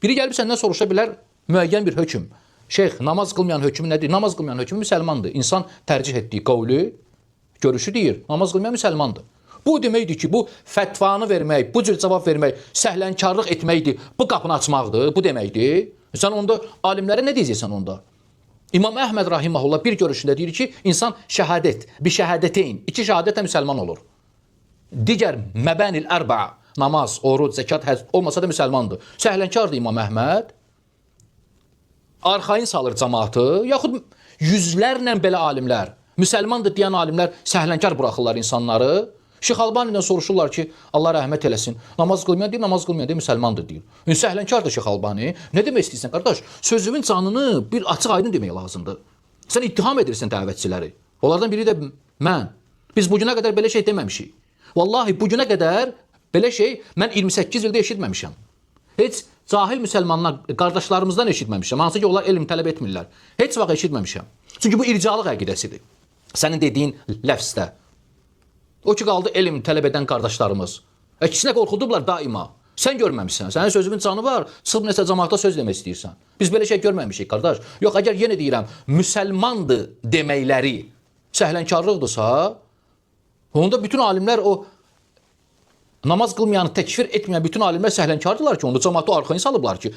Biri gəlib səndən soruşa bilər müəyyən bir hökm. Şeyx, namaz qılmayan hökmü nədir? Namaz qılmayan hökmü müsəlmandır. İnsan tərcih etdiyi qavlu, görüşü deyir, namaz qılmayan müsəlmandır. Bu deməkdir ki, bu fətvanı vermək, bu cür cavab vermək, səhlənkarlıq etməkdir, bu qapını açmaqdır, bu deməkdir. Sən onda alimlərə nə deyəcəksən onda? İmam Əhməd rahimehullah bir görüşündə deyir ki, insan şəhadət, bir şəhadəteyn, iki şəhadətlə müsəlman olur. Digər məbənil ərba'a, namaz, oruc, zəkat, həcc olmasa da müsəlmandır. Səhlənkardır İmam Əhməd. Arxayın salır cəmaatı, yaxud yüzlərlə belə alimlər, müsəlmandır deyən alimlər səhlənkar buraxırlar insanları. Şeyx Albani'dən soruşurlar ki, Allah rəhmət eləsin, namaz qılmayan deyir, namaz qılmayan deyir, müsəlmandır deyir. Səhlenkardır Şeyx Albani. Nə demək istəyirsən, qardaş? Sözümün canını bir açıq aydın demək lazımdır. Sən ittiham edirsən dəvətçiləri. Onlardan biri də mən. Biz bugüne qədər belə şey deməmişik. Vallahi bugüne qədər belə şey mən 28 ildə eşitməmişəm. Heç cahil müsəlmanlar, qardaşlarımızdan eşitməmişəm. Hansı ki, onlar elm tələb etmirlər. Heç vaxt eşitməmişəm. Çünki bu ircalıq əqidəsidir. Sənin dediyin ləfsdə. O ki, qaldı elm tələb edən qardaşlarımız. İkisinə qorxudublar daima. Sən görməmişsən. Sənin sözümün canı var. Çıxıb nəsə cəmaata söz demək istəyirsən. Biz belə şey görməmişik, qardaş. Yox, əgər yenə deyirəm, müsəlmandır deməkləri səhlənkarlıqdırsa, onda bütün alimlər o namaz qılmayanı təkfir etməyən bütün alimlər səhlənkardırlar ki, onu cəmaata arxayın salıblar ki,